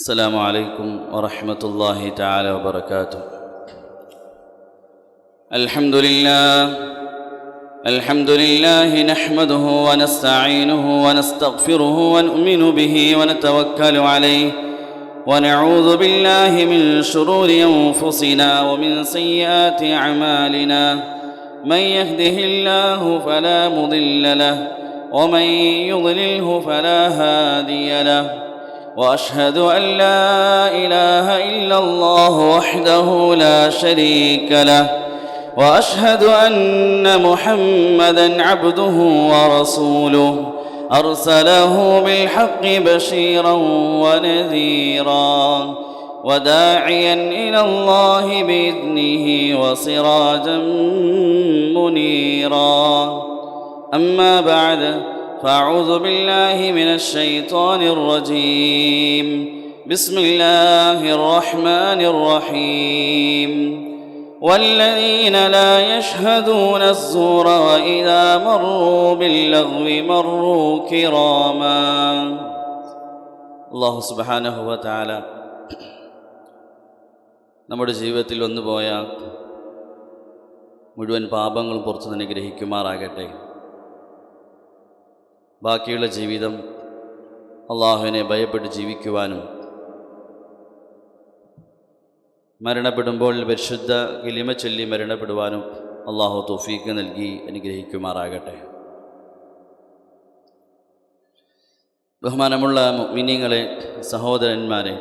السلام عليكم ورحمة الله تعالى وبركاته. الحمد لله نحمده ونستعينه ونستغفره ونؤمن به ونتوكل عليه ونعوذ بالله من شرور أنفسنا ومن سيئات أعمالنا. من يهده الله فلا مضل له ومن يضلله فلا هادي له. وأشهد أن لا إله إلا الله وحده لا شريك له وأشهد أن محمدًا عبده ورسوله أرسله بالحق بشيرًا ونذيرًا وداعيًا إلى الله بإذنه وسراجًا منيرًا. أما بعد، فأعوذ بالله من الشيطان الرجيم. بسم الله الرحمن الرحيم. والذين لا يشهدون الزور وإذا مروا باللغو مروا كراما. അല്ലാഹു സുബ്ഹാനഹു വ തആല നമ്മുടെ ജീവിതത്തിൽ വന്നുപോയ മുഴുവൻ പാപങ്ങളും പുറത്തു അനുഗ്രഹിക്കുമാറാകട്ടെ. ബാക്കിയുള്ള ജീവിതം അള്ളാഹുവിനെ ഭയപ്പെട്ട് ജീവിക്കുവാനും മരണപ്പെടുമ്പോൾ പരിശുദ്ധ കലിമ ചൊല്ലി മരണപ്പെടുവാനും അള്ളാഹു തൗഫീഖ് നൽകി അനുഗ്രഹിക്കുമാറാകട്ടെ. ബഹുമാനമുള്ള മുഅ്മിനീങ്ങളെ, സഹോദരന്മാരെ,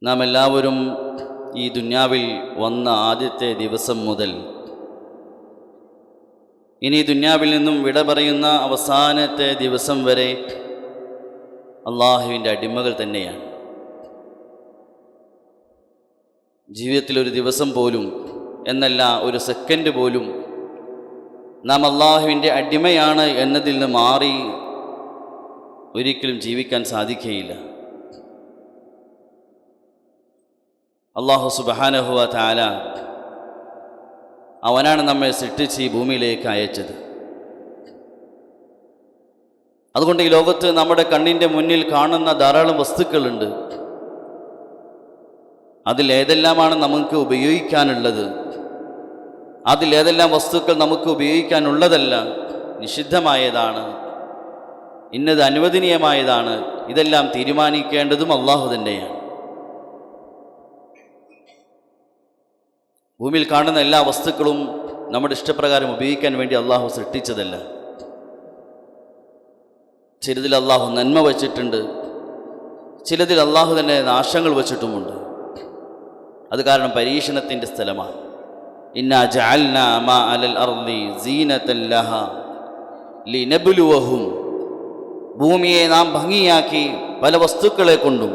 നാം എല്ലാവരും ഈ ദുനിയാവിൽ വന്ന ആദ്യത്തെ ദിവസം മുതൽ ഇനി ദുനിയാവിൽ നിന്നും വിട പറയുന്ന അവസാനത്തെ ദിവസം വരെ അള്ളാഹുവിൻ്റെ അടിമകൾ തന്നെയാണ്. ജീവിതത്തിലൊരു ദിവസം പോലും എന്നല്ല, ഒരു സെക്കൻഡ് പോലും നാം അള്ളാഹുവിൻ്റെ അടിമയാണ് എന്നതിൽ നിന്ന് മാറി ഒരിക്കലും ജീവിക്കാൻ സാധിക്കുകയില്ല. അല്ലാഹു സുബ്ഹാനഹു വ തആല അവനാണ് നമ്മെ സൃഷ്ടിച്ച് ഈ ഭൂമിയിലേക്ക് അയച്ചത്. അതുകൊണ്ട് ഈ ലോകത്ത് നമ്മുടെ കണ്ണിൻ്റെ മുന്നിൽ കാണുന്ന ധാരാളം വസ്തുക്കളുണ്ട്. അതിലേതെല്ലാമാണ് നമുക്ക് ഉപയോഗിക്കാനുള്ളത്, അതിലേതെല്ലാം വസ്തുക്കൾ നമുക്ക് ഉപയോഗിക്കാനുള്ളതല്ല, നിഷിദ്ധമായതാണ്, ഇന്നത് അനുവദനീയമായതാണ്, ഇതെല്ലാം തീരുമാനിക്കേണ്ടതും അള്ളാഹു തന്നെയാണ്. ഭൂമിയിൽ കാണുന്ന എല്ലാ വസ്തുക്കളും നമ്മുടെ ഇഷ്ടപ്രകാരം ഉപയോഗിക്കാൻ വേണ്ടി അള്ളാഹു സൃഷ്ടിച്ചതല്ല. ചിലതിൽ അള്ളാഹു നന്മ വച്ചിട്ടുണ്ട്, ചിലതിൽ അള്ളാഹു തന്നെ നാശങ്ങൾ വച്ചിട്ടുമുണ്ട്. അത് കാരണം പരീക്ഷണത്തിൻ്റെ സ്ഥലമാണ്. ഇന്നാ ജഅൽനാ മാ അലൽ അർളി സീനതൻ ലഹാ ലിനബ്ലുവഹും. ഭൂമിയെ നാം ഭംഗിയാക്കി പല വസ്തുക്കളെ കൊണ്ടും,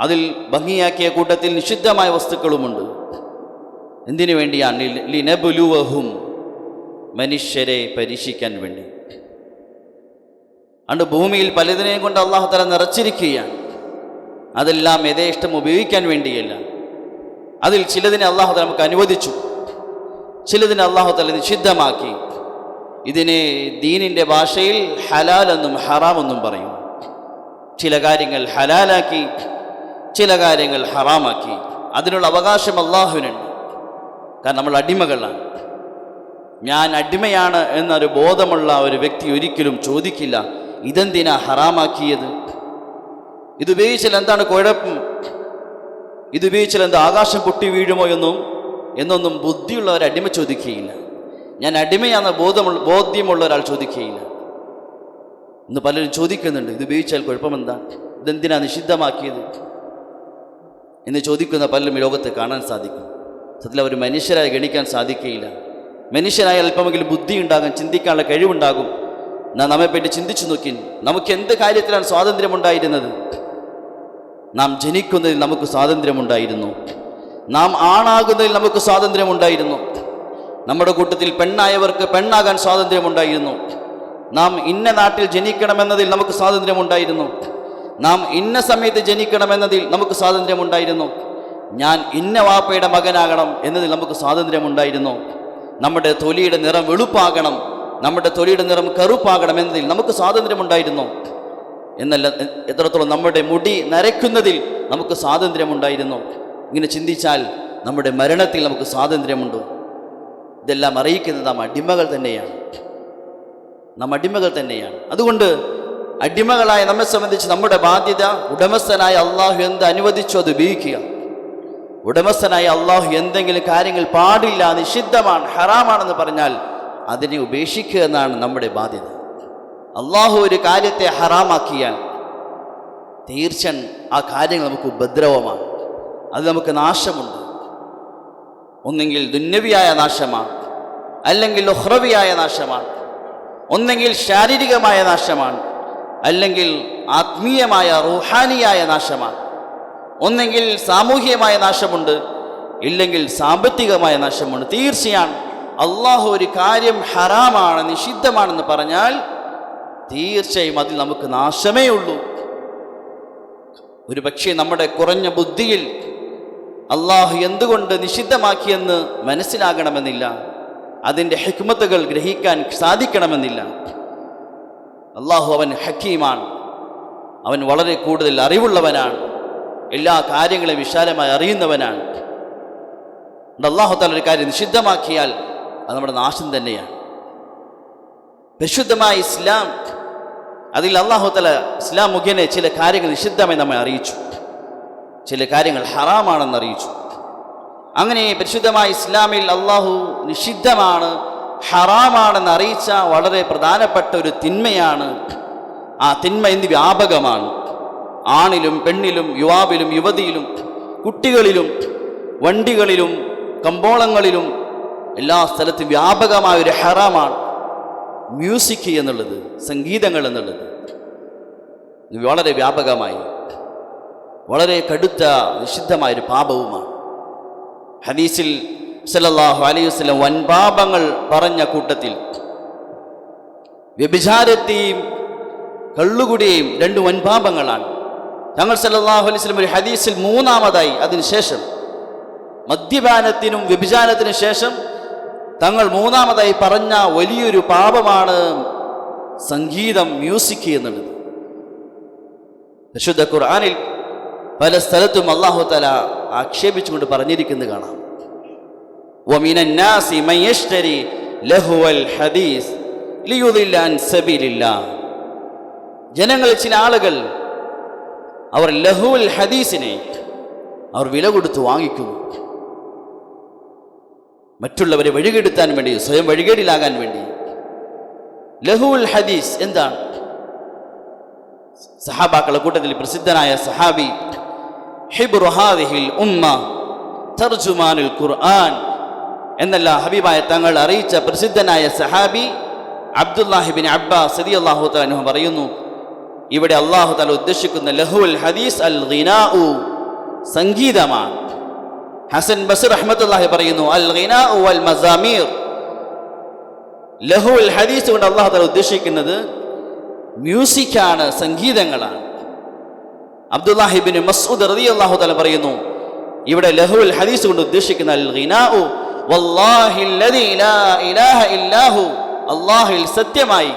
അതിൽ ഭംഗിയാക്കിയ കൂട്ടത്തിൽ നിഷിദ്ധമായ വസ്തുക്കളുമുണ്ട്. എന്തിനു വേണ്ടിയാണ്? ലിനബ്ലുവഹും, മനുഷ്യരെ പരീക്ഷിക്കാൻ വേണ്ടി. അതുകൊണ്ട് ഭൂമിയിൽ പലതിനെയും കൊണ്ട് അള്ളാഹു തആല നിറച്ചിരിക്കുകയാണ്. അതെല്ലാം യഥേഷ്ടം ഉപയോഗിക്കാൻ വേണ്ടിയല്ല. അതിൽ ചിലതിനെ അള്ളാഹു തആല നമുക്ക് അനുവദിച്ചു, ചിലതിനെ അള്ളാഹു തആല നിഷിദ്ധമാക്കി. ഇതിനെ ദീനിൻ്റെ ഭാഷയിൽ ഹലാൽ എന്നും ഹറാം എന്നും പറയും. ചില കാര്യങ്ങൾ ഹലാലാക്കി, ചില കാര്യങ്ങൾ ഹറാമാക്കി. അതിനുള്ള അവകാശം അള്ളാഹുവിനുണ്ട്. കാരണം നമ്മൾ അടിമകളാണ്. ഞാൻ അടിമയാണ് എന്നൊരു ബോധമുള്ള ഒരു വ്യക്തി ഒരിക്കലും ചോദിക്കില്ല, ഇതെന്തിനാ ഹറാമാക്കിയത്, ഇതുപയോഗിച്ചാൽ എന്താണ് കുഴപ്പം, ഇതുപയോഗിച്ചാൽ എന്താ ആകാശം പൊട്ടി വീഴുമോ എന്നൊന്നും ബുദ്ധിയുള്ള ഒരു അടിമ ചോദിക്കുകയില്ല. ഞാൻ അടിമയാണെന്ന ബോധ്യമുള്ള ഒരാൾ ചോദിക്കുകയില്ല. ഇന്ന് പലരും ചോദിക്കുന്നുണ്ട്, ഇതുപയോഗിച്ചാൽ കുഴപ്പമെന്താ, ഇതെന്തിനാ നിഷിദ്ധമാക്കിയത് എന്ന് ചോദിക്കുന്ന പലരും ഈ ലോകത്ത് കാണാൻ സാധിക്കും. സത്യത്തിൽ അവർ മനുഷ്യരായി ഗണിക്കാൻ സാധിക്കുകയില്ല. മനുഷ്യനായ അല്പമെങ്കിലും ബുദ്ധി ഉണ്ടാകും, ചിന്തിക്കാനുള്ള കഴിവുണ്ടാകും. നമ്മെപ്പറ്റി ചിന്തിച്ചു നോക്കി, നമുക്ക് എന്ത് കാര്യത്തിലാണ് സ്വാതന്ത്ര്യമുണ്ടായിരുന്നത്? നാം ജനിക്കുന്നതിൽ നമുക്ക് സ്വാതന്ത്ര്യമുണ്ടായിരുന്നു, നാം ആണാകുന്നതിൽ നമുക്ക് സ്വാതന്ത്ര്യമുണ്ടായിരുന്നു, നമ്മുടെ കൂട്ടത്തിൽ പെണ്ണായവർക്ക് പെണ്ണാകാൻ സ്വാതന്ത്ര്യമുണ്ടായിരുന്നു, നാം ഇന്ന നാട്ടിൽ ജനിക്കണമെന്നതിൽ നമുക്ക് സ്വാതന്ത്ര്യമുണ്ടായിരുന്നു, നാം ഇന്ന സമയത്ത് ജനിക്കണമെന്നതിൽ നമുക്ക് സ്വാതന്ത്ര്യമുണ്ടായിരുന്നു, ഞാൻ ഇന്ന വാപ്പയുടെ മകനാകണം എന്നതിൽ നമുക്ക് സ്വാതന്ത്ര്യമുണ്ടായിരുന്നു, നമ്മുടെ തൊലിയുടെ നിറം വെളുപ്പാകണം, നമ്മുടെ തൊലിയുടെ നിറം കറുപ്പാകണമെന്നതിൽ നമുക്ക് സ്വാതന്ത്ര്യമുണ്ടായിരുന്നോ എന്നല്ല, എത്രത്തോളം നമ്മുടെ മുടി നരയ്ക്കുന്നതിൽ നമുക്ക് സ്വാതന്ത്ര്യമുണ്ടായിരുന്നോ? ഇങ്ങനെ ചിന്തിച്ചാൽ നമ്മുടെ മരണത്തിൽ നമുക്ക് സ്വാതന്ത്ര്യമുണ്ടോ? ഇതെല്ലാം അറിയിക്കുന്നത് നാം അടിമകൾ തന്നെയാണ്. അതുകൊണ്ട് അടിമകളായ നമ്മെ സംബന്ധിച്ച് നമ്മുടെ ബാധ്യത, ഉടമസ്ഥനായ അള്ളാഹു എന്ത് അനുവദിച്ചോ അത് ഉപയോഗിക്കുക. ഉടമസ്ഥനായ അള്ളാഹു എന്തെങ്കിലും കാര്യങ്ങൾ പാടില്ല, നിഷിദ്ധമാണ്, ഹറാമാണെന്ന് പറഞ്ഞാൽ അതിനെ ഉപേക്ഷിക്കുക എന്നാണ് നമ്മുടെ ബാധ്യത. അള്ളാഹു ഒരു കാര്യത്തെ ഹറാമാക്കിയാൽ തീർച്ചയായും ആ കാര്യങ്ങൾ നമുക്ക് ഉപദ്രവമാണ്, അത് നമുക്ക് നാശമുണ്ട്. ഒന്നെങ്കിൽ ദുന്യവിയായ നാശമാണ്, അല്ലെങ്കിൽ ഉഖ്റവിയായ നാശമാണ്, ഒന്നെങ്കിൽ ശാരീരികമായ നാശമാണ്, അല്ലെങ്കിൽ ആത്മീയമായ റൂഹാനിയായ നാശമാണ്, ഒന്നെങ്കിൽ സാമൂഹികമായ നാശമുണ്ട്, ഇല്ലെങ്കിൽ സാമ്പത്തികമായ നാശമുണ്ട്. തീർച്ചയാണ് അള്ളാഹു ഒരു കാര്യം ഹറാമാണ്, നിഷിദ്ധമാണെന്ന് പറഞ്ഞാൽ തീർച്ചയായും അതിൽ നമുക്ക് നാശമേ ഉള്ളൂ. ഒരു പക്ഷേ നമ്മുടെ കുറഞ്ഞ ബുദ്ധിയിൽ അള്ളാഹു എന്തുകൊണ്ട് നിഷിദ്ധമാക്കിയെന്ന് മനസ്സിലാകണമെന്നില്ല, അതിൻ്റെ ഹിക്മത്തുകൾ ഗ്രഹിക്കാൻ സാധിക്കണമെന്നില്ല. അള്ളാഹു അവൻ ഹക്കീമാണ്, അവൻ വളരെ കൂടുതൽ അറിവുള്ളവനാണ്, എല്ലാ കാര്യങ്ങളെയും വിശാലമായി അറിയുന്നവനാണ്. അള്ളാഹു തആല ഒരു കാര്യം നിഷിദ്ധമാക്കിയാൽ അത് നമ്മുടെ നാശം തന്നെയാണ്. പരിശുദ്ധമായ ഇസ്ലാം, അതിൽ അള്ളാഹു തആല ഇസ്ലാം മുഖേന ചില കാര്യങ്ങൾ നിഷിദ്ധമായി നമ്മെ അറിയിച്ചു, ചില കാര്യങ്ങൾ ഹറാമാണെന്ന് അറിയിച്ചു. അങ്ങനെ പരിശുദ്ധമായ ഇസ്ലാമിൽ അള്ളാഹു നിഷിദ്ധമാണ്, ഹറാമാണെന്ന് അറിയിച്ച വളരെ പ്രധാനപ്പെട്ട ഒരു തിന്മയാണ്. ആ തിന്മ ഇന്ന് വ്യാപകമാണ്. ആണിലും പെണ്ണിലും യുവാവിലും യുവതിയിലും കുട്ടികളിലും വണ്ടികളിലും കമ്പോളങ്ങളിലും എല്ലാ സ്ഥലത്തും വ്യാപകമായൊരു ഹറാമാണ് മ്യൂസിക് എന്നുള്ളത്, സംഗീതങ്ങൾ എന്നുള്ളത്. വളരെ വ്യാപകമായി വളരെ കടുത്ത നിഷിദ്ധമായൊരു പാപവുമാണ്. ഹദീസിൽ സല്ലല്ലാഹു അലൈഹി വസല്ലം വൻപാപങ്ങൾ പറഞ്ഞ കൂട്ടത്തിൽ വ്യഭിചാരത്തെയും കള്ളുകുടിയെയും രണ്ട് വൻപാപങ്ങളാണ്. തങ്ങൾ സല്ലല്ലാഹു അലൈഹി വസല്ലം ഒരു ഹദീസിൽ മൂന്നാമതായി അതിനുശേഷം മദ്യപാനത്തിനും വ്യഭിചാരത്തിനും ശേഷം തങ്ങൾ മൂന്നാമതായി പറഞ്ഞ വലിയൊരു പാപമാണ് സംഗീതം, മ്യൂസിക് എന്നുള്ളത്. പരിശുദ്ധ ഖുർആനിൽ പല സ്ഥലത്തും അല്ലാഹു തആല ആക്ഷേപിച്ചുകൊണ്ട് പറഞ്ഞിരിക്കുന്നത് കാണാം. വമിനൻ നാസി മൻ യശ്തരി ലഹുവൽ ഹദീസ് ലിയുദില്ല അൻ സബീലില്ലാഹ്. ജനങ്ങളിൽ ചില ആളുകൾ അവർ ലഹുവൽ ഹദീസിനെ അവർ വില കൊടുത്ത് വാങ്ങിക്കുന്നു, മറ്റുള്ളവരെ വഴികെടുത്താൻ വേണ്ടി, സ്വയം വഴികേടിലാകാൻ വേണ്ടി. ലഹുൽ ഹദീസ് എന്താണ്? സഹാബാക്കളുടെ കൂട്ടത്തിൽ പ്രസിദ്ധനായ സഹാബി ഹിബ്റു ഹാദിഹിൽ ഉമ്മ തർജുമാനുൽ ഖുർആൻ എന്നല്ല ഹബീബായ തങ്ങൾ അറിയിച്ച പ്രസിദ്ധനായ സഹാബി അബ്ദുല്ലാഹി ഇബ്നു അബ്ബാസ് റളിയല്ലാഹു തആല അൻഹു പറയുന്നു, ഇവിടെ അല്ലാഹു തആല ഉദ്ദേശിക്കുന്ന ലഹുൽ ഹദീസ് അൽ ഗിനാഉ, സംഗീതമാണ്. ഹസൻ ബസ്രി റഹ്മത്തുള്ളാഹി പറയുന്നു അൽ ഗിനാഉ വൽ മസാമീർ. ലഹുൽ ഹദീസ് കൊണ്ട് അല്ലാഹു തആല ഉദ്ദേശിക്കുന്നത് മ്യൂസിക്കാണ്, സംഗീതങ്ങളാണ്. അബ്ദുല്ലാഹി ഇബ്നു മസ്ഊദ് റളിയല്ലാഹു തആല പറയുന്നു, ഇവിടെ ലഹുൽ ഹദീസ് കൊണ്ട് ഉദ്ദേശിക്കുന്ന അൽ ഗിനാഉ വല്ലാഹി അല്ലദീ ലാ ഇലാഹ ഇല്ലാഹു, അല്ലാഹുവിൽ സത്യമായി.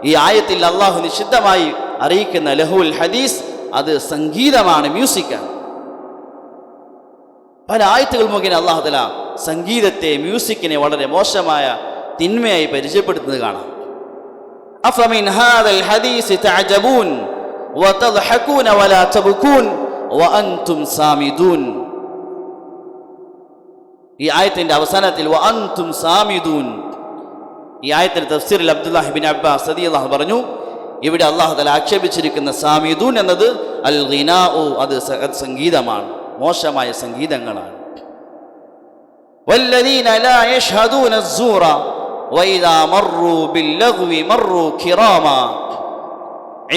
ഈ ആയത്തിൽ അല്ലാഹു നിഷിദ്ധമായി അറിയിക്കുന്ന ലഹുൽ ഹദീസ് അത് സംഗീതമാണ്, മ്യൂസിക്കാണ്. പല ആയത്തുകൾ മുഖേന അല്ലാഹു തആല സംഗീതത്തെ, മ്യൂസിക്കിനെ വളരെ മോശമായ തിന്മയായി പരിചയപ്പെടുത്തുന്നത് കാണാം. അഫമിൻ ഹാദൽ ഹദീസ് തഅജബൂൻ വതദ്ഹകൂന വലാ തബ്കൂൻ വഅൻതും സാമിദൂൻ. ഈ ആയത്തിന്റെ അവസാനത്തിൽ വഅൻതും സാമിദൂൻ, ഈ ആയത്തിന്റെ തഫ്സീറിൽ അബ്ദുല്ലാഹി ഇബ്നു അബ്ബാസ് റളിയല്ലാഹു പറഞ്ഞു, ഇവിടെ അല്ലാഹു തആല ആക്ഷേപിച്ചിരിക്കുന്ന സാമിദൂൻ എന്നത് അൽ ഗിനാഉ, അത് സംഗീതമാണ്, മോശമായ സംഗീതങ്ങളാണ്. വല്ലദീന ലാ യശ്ഹദൂന അസ്സൂറ വഇദാ മർറൂ ബില്ലഗ്വി മർറൂ കിറാമാ.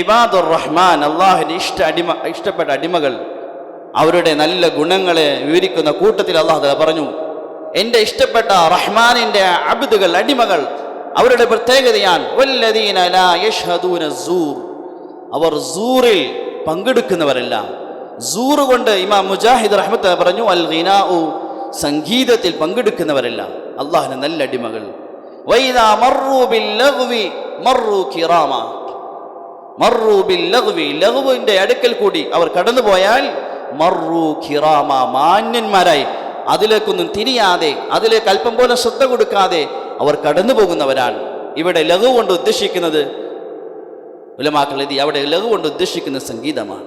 ഇബാദുർ റഹ്മാൻ, അല്ലാഹുവിന്റെ ഇഷ്ടപ്പെട്ട അടിമകൾ, അവരുടെ നല്ല ഗുണങ്ങളെ വിവരിക്കുന്ന കൂട്ടത്തിൽ അല്ലാഹു തആല പറഞ്ഞു, എൻ്റെ ഇഷ്ടപ്പെട്ട റഹ്മാനിന്റെ അബ്ദുകൾ, അടിമകൾ, അവരുടെ പ്രത്യേകതയാണ് വല്ലദീന ലാ യശ്ഹദൂന അസ്സൂർ, അവർ സൂറിൽ പങ്കെടുക്കുന്നവരല്ല. സൂർ കൊണ്ട് ഇമാം മുജാഹിദ് റഹ്മത്തുള്ളാഹി പറഞ്ഞു അൽ ഗിനാഉ, സംഗീതത്തിൽ പങ്കെടുക്കുന്നവരല്ല. അല്ലാഹുവിന്റെ നല്ല അടിമകൾ വൈദാ മർറൂ ബില്ലഗ്വി മർറൂ കിറാമ. മർറൂ ബില്ലഗ്വി, ലഗ്വിന്റെ അടുക്കൽ കൂടി അവർ കടന്നുപോയാൽ മർറൂ കിറാമ, മാന്യന്മാരായി അതിലേക്കൊന്നും തിരിയാതെ, അതിലേക്ക് അല്പം പോലെ ശ്രദ്ധ കൊടുക്കാതെ അവർ കടന്നു പോകുന്നവരാണ്. ഇവിടെ ലഘു കൊണ്ട് ഉദ്ദേശിക്കുന്നത്, ഉലമാക്കൾ എഴുതി, അവിടെ ലഘു കൊണ്ട് ഉദ്ദേശിക്കുന്നത് സംഗീതമാണ്.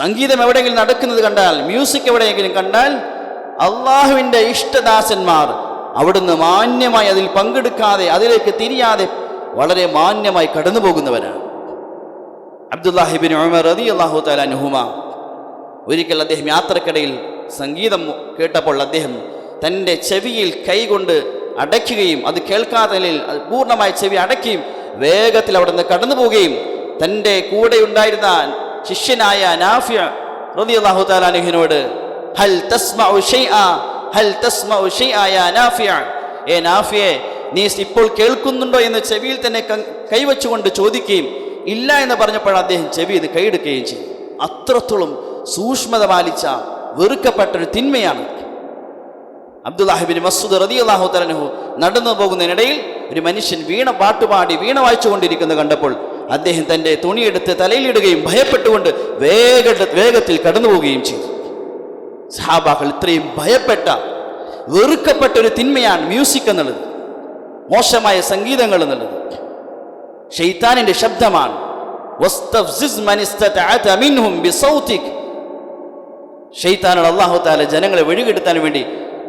സംഗീതം എവിടെയെങ്കിലും നടക്കുന്നത് കണ്ടാൽ, മ്യൂസിക് എവിടെയെങ്കിലും കണ്ടാൽ, അള്ളാഹുവിൻ്റെ ഇഷ്ടദാസന്മാർ അവിടുന്ന് മാന്യമായി അതിൽ പങ്കെടുക്കാതെ, അതിലേക്ക് തിരിയാതെ വളരെ മാന്യമായി കടന്നു പോകുന്നവരാണ്. അബ്ദുല്ലാഹിബിൻ ഉമർ റളിയല്ലാഹു തആല അൻഹുമാ, ഒരിക്കൽ അദ്ദേഹം യാത്രക്കിടയിൽ സംഗീതം കേട്ടപ്പോൾ അദ്ദേഹം തൻ്റെ ചെവിയിൽ കൈകൊണ്ട് അടയ്ക്കുകയും അത് കേൾക്കാതെ പൂർണ്ണമായി ചെവി അടയ്ക്കുകയും വേഗത്തിൽ അവിടെ നിന്ന് കടന്നു പോവുകയും തൻ്റെ കൂടെ ഉണ്ടായിരുന്ന ശിഷ്യനായ നാഫിഅ റളിയല്ലാഹു തആല അൻഹുവിനോട് ഹൽ തസ്മഉ ഷൈഅ ഹൽ തസ്മഉ ഷൈഅ യാ നാഫിഅ, ഏ നാഫിയെ, നീ ഇപ്പോൾ കേൾക്കുന്നുണ്ടോ എന്ന് ചെവിയിൽ തന്നെ കൈവച്ചുകൊണ്ട് ചോദിക്കുകയും ഇല്ല എന്ന് പറഞ്ഞപ്പോൾ അദ്ദേഹം ചെവി ഇത് കൈയെടുക്കുകയും ചെയ്തു. അത്രത്തോളം സൂക്ഷ്മത പാലിച്ച വെറുക്കപ്പെട്ടൊരു തിന്മയാണ്. അബ്ദുല്ലാഹിബിൻ മസ്ഊദ് റളിയല്ലാഹു തആല അൻഹു നടന്നു പോകുന്നതിനിടയിൽ ഒരു മനുഷ്യൻ വീണ പാട്ടുപാടി വീണ വായിച്ചുകൊണ്ടിരിക്കുന്നത് കണ്ടപ്പോൾ അദ്ദേഹം തൻ്റെ തുണിയെടുത്ത് തലയിലിടുകയും ഭയപ്പെട്ടുകൊണ്ട് വേഗത്തിൽ കടന്നു പോവുകയും ചെയ്തു. സഹാബാക്കൾ ഇത്രയും ഭയപ്പെട്ട വെറുക്കപ്പെട്ട ഒരു തിന്മയാണ് മ്യൂസിക് എന്നുള്ളത്, മോശമായ സംഗീതങ്ങൾ എന്നുള്ളത്. ശൈത്താനിന്റെ ശബ്ദമാണ്. വസ്തഫ്സിസ് മൻ ഇസ്തതഅത മിൻഹും ബിസൗതിക്. ശൈത്താനോട് അല്ലാഹു തആല ജനങ്ങളെ വഴികെടുത്താൻ വേണ്ടി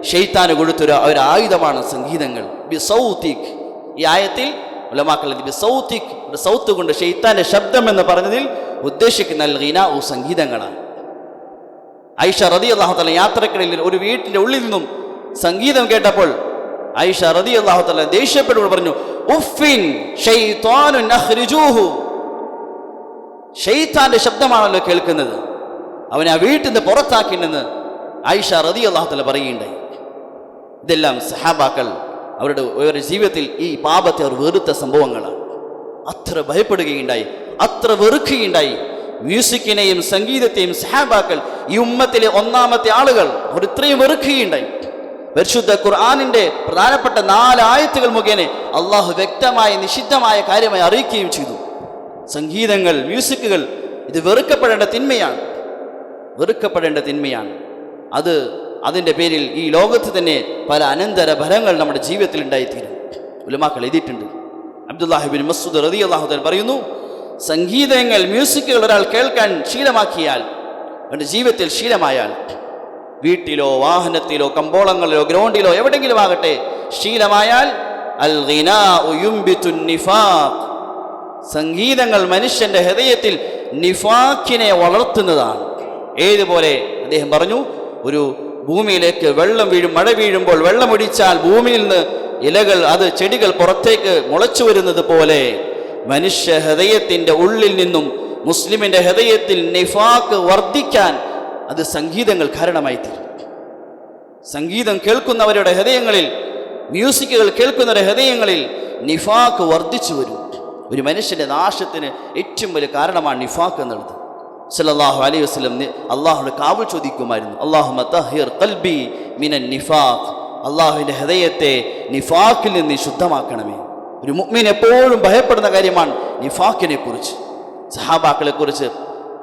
ശൈത്താന് കൊടുത്തൊരു ഒരു ആയുധമാണ് സംഗീതങ്ങൾ. ബിസൗതിക്, ഈ ആയത്തിൽ ഉലമാക്കൾ ബിസൗതിക്, സൗത്ത് കൊണ്ട് ശൈത്താന്റെ ശബ്ദം എന്ന് പറഞ്ഞതിൽ ഉദ്ദേശിക്കുന്ന അൽ ഗിനാഉ സംഗീതങ്ങളാണ്. ആയിഷ റളിയല്ലാഹു തആല യാത്രക്കിടയിൽ ഒരു വീട്ടിന്റെ ഉള്ളിൽ നിന്നും സംഗീതം കേട്ടപ്പോൾ ആയിഷ റളിയല്ലാഹു തആല ദേഷ്യപ്പെട്ടുകൊണ്ട് പറഞ്ഞു, ഉഫിൻ ശൈത്വാനുൻ അഖ്രിജൂഹു. ശൈത്താന്റെ ശബ്ദമാണല്ലോ കേൾക്കുന്നത്, അവനെ ആ വീട്ടിൽ നിന്ന് പുറത്താക്കിയെന്ന് ആയിഷ റളിയല്ലാഹു തആല പറയുകയുണ്ടായി. ഇതെല്ലാം സഹാബാക്കൾ അവരുടെ ജീവിതത്തിൽ ഈ പാപത്തെ അവർ വെറുത്ത സംഭവങ്ങളാണ്. അത്ര ഭയപ്പെടുകയുണ്ടായി, അത്ര വെറുക്കുകയുണ്ടായി. മ്യൂസിക്കിനെയും സംഗീതത്തെയും സഹാബാക്കൾ, ഈ ഉമ്മത്തിലെ ഒന്നാമത്തെ ആളുകൾ, അവർ ഇത്രയും വെറുക്കുകയുണ്ടായി. പരിശുദ്ധ ഖുർആനിന്റെ പ്രധാനപ്പെട്ട 4 ആയത്തുകൾ മുഖേന അള്ളാഹു വ്യക്തമായ നിഷിദ്ധമായ കാര്യമായി അറിയിക്കുകയും ചെയ്തു. സംഗീതങ്ങൾ, മ്യൂസിക്കുകൾ ഇത് വെറുക്കപ്പെടേണ്ട തിന്മയാണ്, വെറുക്കപ്പെടേണ്ട തിന്മയാണ്. അതിൻ്റെ പേരിൽ ഈ ലോകത്ത് തന്നെ പല അനന്തര ഫലങ്ങൾ നമ്മുടെ ജീവിതത്തിൽ ഉണ്ടായിത്തീരും. ഉലമാക്കൾ എഴുതിയിട്ടുണ്ട്. അബ്ദുല്ലാഹിബിൻ മസ്ഊദ് റളിയല്ലാഹു തആല പറയുന്നു, സംഗീതങ്ങൾ, മ്യൂസിക്കുകൾ ഒരാൾ കേൾക്കാൻ ശീലമാക്കിയാൽ, അവൻ്റെ ജീവിതത്തിൽ ശീലമായാൽ, വീട്ടിലോ വാഹനത്തിലോ കമ്പോളങ്ങളിലോ ഗ്രൗണ്ടിലോ എവിടെയെങ്കിലും ആകട്ടെ ശീലമായാൽ, അൽ ഗിനാഉ യുംബിതു നിഫാഖ്, സംഗീതങ്ങൾ മനുഷ്യന്റെ ഹൃദയത്തിൽ നിഫാഖിനെ വളർത്തുന്നതാണ്. ഏതുപോലെ അദ്ദേഹം പറഞ്ഞു, ഒരു ഭൂമിയിലേക്ക് വെള്ളം വീഴും, മഴ വീഴുമ്പോൾ വെള്ളമൊടിച്ചാൽ ഭൂമിയിൽ നിന്ന് ഇലകൾ, ചെടികൾ പുറത്തേക്ക് മുളച്ചു വരുന്നത് പോലെ മനുഷ്യ ഹൃദയത്തിൻ്റെ ഉള്ളിൽ നിന്നും മുസ്ലിമിൻ്റെ ഹൃദയത്തിൽ നിഫാഖ് വർദ്ധിക്കാൻ അത് സംഗീതങ്ങൾ കാരണമായി തീരും. സംഗീതം കേൾക്കുന്നവരുടെ ഹൃദയങ്ങളിൽ, മ്യൂസിക്കുകൾ കേൾക്കുന്നവരുടെ ഹൃദയങ്ങളിൽ നിഫാഖ് വർദ്ധിച്ചു വരും. ഒരു മനുഷ്യൻ്റെ നാശത്തിന് ഏറ്റവും വലിയ കാരണമാണ് നിഫാഖ് എന്നുള്ളത്. സല്ലല്ലാഹു അലൈഹി വസല്ലം അള്ളാഹുവിന്റെ കാവൽ ചോദിക്കുമായിരുന്നു, അല്ലാഹുമ്മ തഹിർ ഖൽബി മിനൻ നിഫാഖ്, അള്ളാഹുവിൻ്റെ ഹൃദയത്തെ നിഫാഖിൽ നിന്ന് ശുദ്ധമാക്കണമേ. ഒരു മുഅ്മിൻ എപ്പോഴും ഭയപ്പെടുന്ന കാര്യമാണ് നിഫാഖിനെ കുറിച്ച്. സഹാബാക്കളെ കുറിച്ച്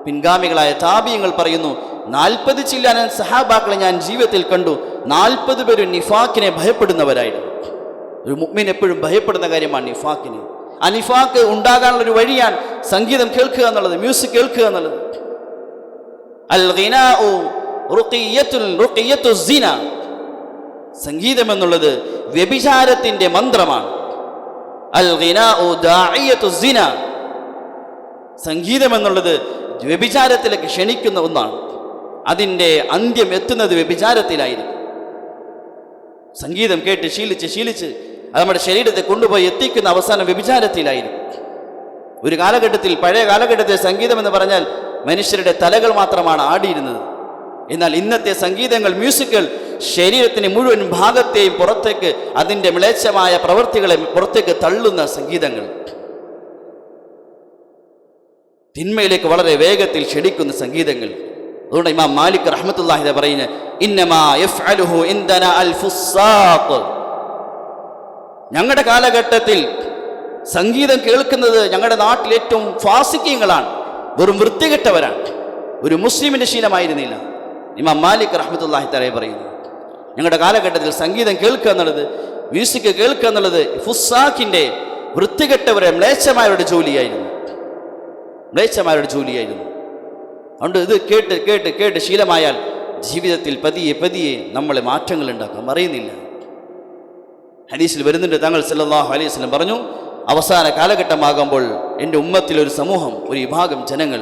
പിൻഗാമികളായ താബിയങ്ങൾ പറയുന്നു, 40 ചില്ലാനം സഹാബാക്കളെ ഞാൻ ജീവിതത്തിൽ കണ്ടു, 40 പേരും നിഫാഖിനെ ഭയപ്പെടുന്നവരായിരുന്നു. ഒരു മുഅ്മിൻ എപ്പോഴും ഭയപ്പെടുന്ന കാര്യമാണ് നിഫാഖിനെ. ആ നിഫാഖ് ഉണ്ടാകാനുള്ളൊരു വഴിയാണ് സംഗീതം കേൾക്കുക എന്നുള്ളത്, മ്യൂസിക് കേൾക്കുക എന്നുള്ളത്. അൽ ഗിനാഉ റുഖിയ്യത്തു സിന, സംഗീതം എന്നുള്ളത് വ്യഭിചാരത്തിന്റെ മന്ത്രമാണ്. അൽ ഗിനാഉ ദാഇയത്തു സിന, സംഗീതം എന്നുള്ളത് വ്യഭിചാരത്തിലേക്ക് ക്ഷണിക്കുന്ന ഒന്നാണ്. അതിൻ്റെ അന്ത്യം എത്തുന്നത് വ്യഭിചാരത്തിലായിരിക്കും. സംഗീതം കേട്ട് ശീലിച്ച് അത് നമ്മുടെ ശരീരത്തെ കൊണ്ടുപോയി എത്തിക്കുന്ന അവസാനം വ്യഭിചാരത്തിലായിരിക്കും. ഒരു കാലഘട്ടത്തിൽ, പഴയ കാലഘട്ടത്തിൽ സംഗീതം എന്ന് പറഞ്ഞാൽ മനുഷ്യരുടെ തലകൾ മാത്രമാണ് ആടിയിരുന്നത്. എന്നാൽ ഇന്നത്തെ സംഗീതങ്ങൾ, മ്യൂസിക്കുകൾ ശരീരത്തിന് മുഴുവൻ ഭാഗത്തെയും പുറത്തേക്ക്, അതിൻ്റെ മ്ലേച്ഛമായ പ്രവൃത്തികളെ പുറത്തേക്ക് തള്ളുന്ന സംഗീതങ്ങൾ, തിന്മയിലേക്ക് വളരെ വേഗത്തിൽ ക്ഷണിക്കുന്ന സംഗീതങ്ങൾ. അതുകൊണ്ട് ഇമാം മാലിക് റഹ്മത്തുള്ളാഹി പറയുന്നത്, ഇന്നമാ യഫ്അലുഹു ഇൻദനാ അൽ ഫുസ്സാഖ്, ഞങ്ങളുടെ കാലഘട്ടത്തിൽ സംഗീതം കേൾക്കുന്നത് ഞങ്ങളുടെ നാട്ടിൽ ഏറ്റവും ഫാസിക്കീങ്ങളാണ്, വെറും വൃത്തികെട്ടവരാണ്. ഒരു മുസ്ലിമിൻ്റെ ശീലമായിരുന്നില്ല. ഇമാം മാലിക് റഹ്മത്തുള്ളാഹി തആല പറയുന്നു, ഞങ്ങളുടെ കാലഘട്ടത്തിൽ സംഗീതം കേൾക്കുക എന്നുള്ളത്, മ്യൂസിക് കേൾക്കുക എന്നുള്ളത് ഫുസ്സാഖിൻ്റെ, വൃത്തികെട്ടവരെ മ്ലേച്ഛമാരുടെ ജോലിയായിരുന്നു. അതുകൊണ്ട് ഇത് കേട്ട് കേട്ട് കേട്ട് ശീലമായാൽ ജീവിതത്തിൽ പതിയെ പതിയെ നമ്മളെ മാറ്റങ്ങൾ ഉണ്ടാക്കാം, അറിയുന്നില്ല. ഹദീസിൽ വരുന്നുണ്ട്, തങ്ങൾ സല്ലല്ലാഹു അലൈഹി വസല്ലം പറഞ്ഞു, അവസാന കാലഘട്ടമാകുമ്പോൾ എൻ്റെ ഉമ്മത്തിലൊരു സമൂഹം, ഒരു വിഭാഗം ജനങ്ങൾ,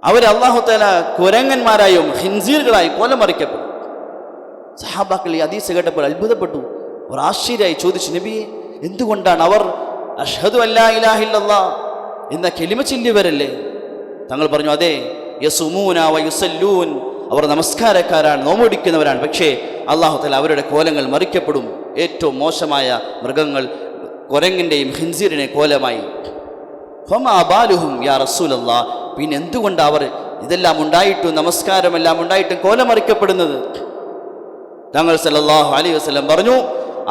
അവർ അല്ലാഹു തആല കുരങ്ങന്മാരായും ഖിൻസീറുകളായി കൊലമറിക്കപ്പെടും. സഹാബാക്കൾ ഈ ഹദീസ് കേട്ടപ്പോൾ അത്ഭുതപ്പെട്ടു. അവർ ആശ്ചര്യമായി ചോദിച്ചു, നബിയെ, എന്തുകൊണ്ടാണ് അവർ അഷ്ഹദു അല്ലാ ഇലാഹ ഇല്ലല്ലാഹ് എന്ന കലിമ ചൊല്ലിയവരല്ലേ? തങ്ങൾ പറഞ്ഞു, അതെ, യസുമൂന വയുസല്ലൂൻ, അവർ നമസ്കാരക്കാരാണ്, നോമ്പൊടിക്കുന്നവരാണ്. പക്ഷേ അല്ലാഹു തആല അവരുടെ കോലങ്ങൾ മറിക്കപ്പെടും. ഏറ്റവും മോശമായ മൃഗങ്ങൾ കുരങ്ങിൻ്റെയും ഖിൻസീറിനെ കോലമായി. ഫമാ ബാലുഹും യാ റസൂലല്ലാഹ്, പിന്നെ എന്തുകൊണ്ട് അവർ ഇതെല്ലാം ഉണ്ടായിട്ടും നമസ്കാരമെല്ലാം ഉണ്ടായിട്ടും കോലമറിക്കപ്പെടുന്നത്? തങ്ങൾ സല്ലല്ലാഹു അലൈഹി വസല്ലം പറഞ്ഞു,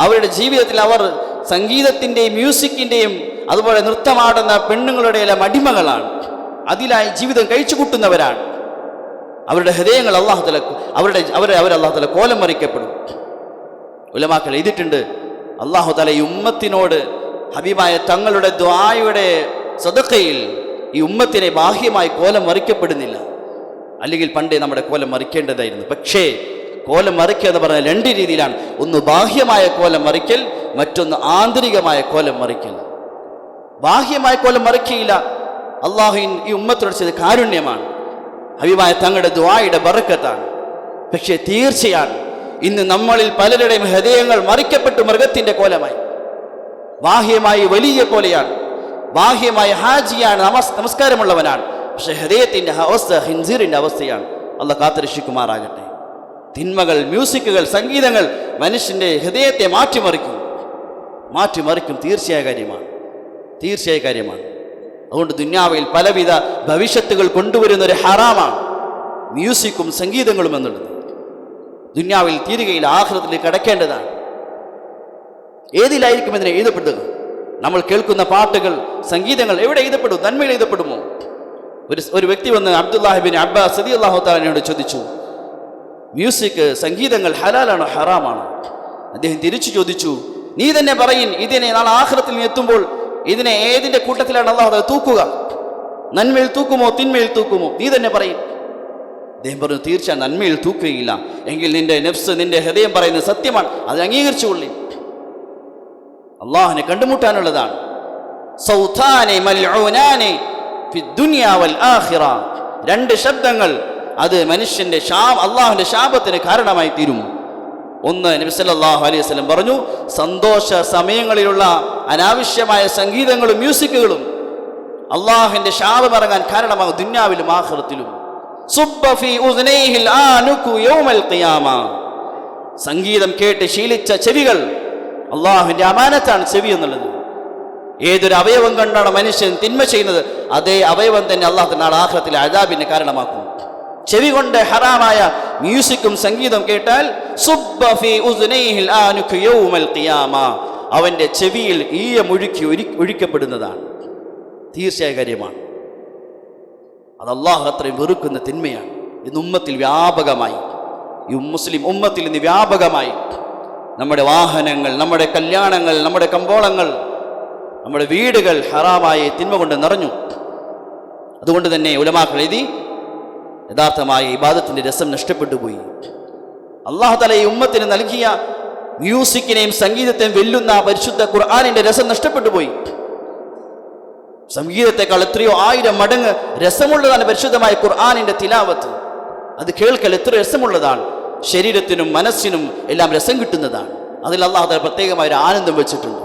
അവരുടെ ജീവിതത്തിൽ അവർ സംഗീതത്തിൻ്റെയും മ്യൂസിക്കിൻ്റെയും അതുപോലെ നൃത്തമാടുന്ന പെണ്ണുങ്ങളുടെ എല്ലാം അടിമകളാണ്, അതിലായി ജീവിതം കഴിച്ചു കൂട്ടുന്നവരാണ്. അവരുടെ ഹൃദയങ്ങൾ അല്ലാഹു തആല അല്ലാഹു തആല കോലം മറിക്കപ്പെടും. ഉലമാക്കൾ എഴുതിയിട്ടുണ്ട്, അല്ലാഹു തആല ഈ ഉമ്മത്തിനോട് ഹബീബായ തങ്ങളുടെ ദുആയുടെ സദഖയിൽ ഈ ഉമ്മത്തിനെ ബാഹ്യമായി കോലം മറിക്കപ്പെടുന്നില്ല. അല്ലെങ്കിൽ പണ്ടേ നമ്മുടെ കോലം മറിക്കേണ്ടതായിരുന്നു. പക്ഷേ കോലം മറിക്കുക എന്ന് പറഞ്ഞാൽ രണ്ട് രീതിയിലാണ്. ഒന്ന് ബാഹ്യമായ കോലം മറിക്കൽ, മറ്റൊന്ന് ആന്തരികമായ കോലം മറിക്കൽ. ബാഹ്യമായ കോലം മറിക്കുകയില്ല. അള്ളാഹു ഈ ഉമ്മത്തിനോട് ചെയ്ത കാരുണ്യമാണ്, ഹബീബായ തങ്ങളുടെ ദുആയുടെ ബറക്കത്താണ്. പക്ഷേ തീർച്ചയാണ് ഇന്ന് നമ്മളിൽ പലരുടെയും ഹൃദയങ്ങൾ മറിക്കപ്പെട്ടു മൃഗത്തിൻ്റെ കോലമായി. ബാഹ്യമായി വലിയ പോലെയാണ്, ബാഹ്യമായ ഹാജിയാണ്, നമസ്കാരമുള്ളവനാണ്. പക്ഷെ ഹൃദയത്തിൻ്റെ അവസ്ഥ ഖിൻസീറിൻ്റെ അവസ്ഥയാണ്. അള്ളാഹ് കാത്തുരക്ഷിക്കുമാറാകട്ടെ. തിന്മകൾ, മ്യൂസിക്കുകൾ, സംഗീതങ്ങൾ മനുഷ്യൻ്റെ ഹൃദയത്തെ മാറ്റിമറിക്കും. തീർച്ചയായ കാര്യമാണ്. അതുകൊണ്ട് ദുന്യാവിൽ പലവിധ ഭവിഷ്യത്തുകൾ കൊണ്ടുവരുന്നൊരു ഹറാമാണ് മ്യൂസിക്കും സംഗീതങ്ങളും എന്നുള്ളത്. ദുന്യാവിൽ തീരുകയിൽ ആഖിറത്തിൽ കടക്കേണ്ടതാണ്. ഏതിലായിരിക്കും ഇതിനെ എഴുതപ്പെടുക? നമ്മൾ കേൾക്കുന്ന പാട്ടുകൾ, സംഗീതങ്ങൾ എവിടെ എഴുതപ്പെടും? നന്മയിൽ എഴുതപ്പെടുമോ? ഒരു വ്യക്തി വന്ന് അബ്ദുല്ലാഹി ബിൻ അബ്ബാസ് റളിയല്ലാഹു തആലയോട് ചോദിച്ചു, മ്യൂസിക്, സംഗീതങ്ങൾ ഹലാലാണോ ഹറാമാണോ? അദ്ദേഹം തിരിച്ചു ചോദിച്ചു, നീ തന്നെ പറയിൻ, ഇതിനെ നാളെ ആഖിറത്തിൽ എത്തുമ്പോൾ ഇതിനെ ഏതിൻ്റെ കൂട്ടത്തിലാണ് അല്ലാഹു തആല തൂക്കുക? നന്മയിൽ തൂക്കുമോ തിന്മയിൽ തൂക്കുമോ? നീ തന്നെ പറയും. അദ്ദേഹം പറഞ്ഞു, തീർച്ചയായും നന്മയിൽ തൂക്കുകയില്ല. എങ്കിൽ നിന്റെ നഫ്സ്, നിന്റെ ഹൃദയം പറയുന്നത് സത്യമാണ്, അത് അംഗീകരിച്ചുകൊള്ളി. അള്ളാഹുവിനെ കണ്ടുമുട്ടാനുള്ളതാണ്. സൗതാനി മൽഊനാനി ഫിദ്ദുനിയ വൽ ആഖിറ, രണ്ട് ശബ്ദങ്ങൾ അത് മനുഷ്യന്റെ അള്ളാഹുവിന്റെ ശാപത്തിന് കാരണമായി തീരും. ഒന്ന്, നബി സല്ലല്ലാഹു അലൈഹി വസല്ലം പറഞ്ഞു, സന്തോഷ സമയങ്ങളിലുള്ള അനാവശ്യമായ സംഗീതങ്ങളും മ്യൂസിക്കുകളും അള്ളാഹുവിന്റെ ശാപമിറങ്ങാൻ കാരണമാകും ദുന്യാവിലും ആഖിറത്തിലും. സുബ്ബ ഫീ ഉസ്നൈഹിൽ ആനുകു യൗമൽ ഖിയാമ, സംഗീതം കേട്ട് ശീലിച്ച ചെവികൾ, അള്ളാഹുവിന്റെ അമാനത്താണ് ചെവി എന്നുള്ളത്. ഏതൊരു അവയവം കണ്ടാണ് മനുഷ്യൻ തിന്മ ചെയ്യുന്നത്, അതേ അവയവം തന്നെ അള്ളാഹു നാളെ ആഖിറത്തിലെ അദാബിന് കാരണമാക്കും. ചെവി കൊണ്ട് ഹറാമായ മ്യൂസിക്കും സംഗീതം കേട്ടാൽ സുബ്ബ ഫീ ഉസ്നൈഹിൽ ആനുകു യൗമൽ ഖിയാമ, അവന്റെ ചെവിയിൽ ഈയമൊഴുക്കി ഒഴിക്കപ്പെടുന്നതാണ്. തീർച്ചയായ കാര്യമാണ്. അത് അള്ളാഹു അത്രയും വെറുക്കുന്ന തിന്മയാണ്. ഇന്ന് ഉമ്മത്തിൽ വ്യാപകമായി, ഈ മുസ്ലിം ഉമ്മത്തിൽ ഇന്ന് വ്യാപകമായി നമ്മുടെ വാഹനങ്ങൾ, നമ്മുടെ കല്യാണങ്ങൾ, നമ്മുടെ കമ്പോളങ്ങൾ, നമ്മുടെ വീടുകൾ ഹറാമായ തിന്മ കൊണ്ട് നിറഞ്ഞു. അതുകൊണ്ട് തന്നെ ഉലമാക്കൾ എഴുതി, യഥാർത്ഥമായ ഇബാദത്തിന്റെ രസം നഷ്ടപ്പെട്ടു പോയി. അല്ലാഹു തആല ഈ ഉമ്മത്തിന് നൽകിയ മ്യൂസിക്കിനെയും സംഗീതത്തെയും വെല്ലുന്ന പരിശുദ്ധ ഖുർആനിന്റെ രസം നഷ്ടപ്പെട്ടു പോയി. സംഗീതത്തെക്കാൾ എത്രയോ 1000 മടങ്ങ് രസമുള്ളതാണ് പരിശുദ്ധമായ ഖുർആനിന്റെ തിലാവത്ത്. അത് കേൾക്കൽ എത്ര രസമുള്ളതാണ്, ശരീരത്തിനും മനസ്സിനും എല്ലാം രസം കിട്ടുന്നതാണ്. അതിൽ അല്ലാഹു തആല പ്രത്യേകമായ ഒരു ആനന്ദം വെച്ചിട്ടുണ്ട്.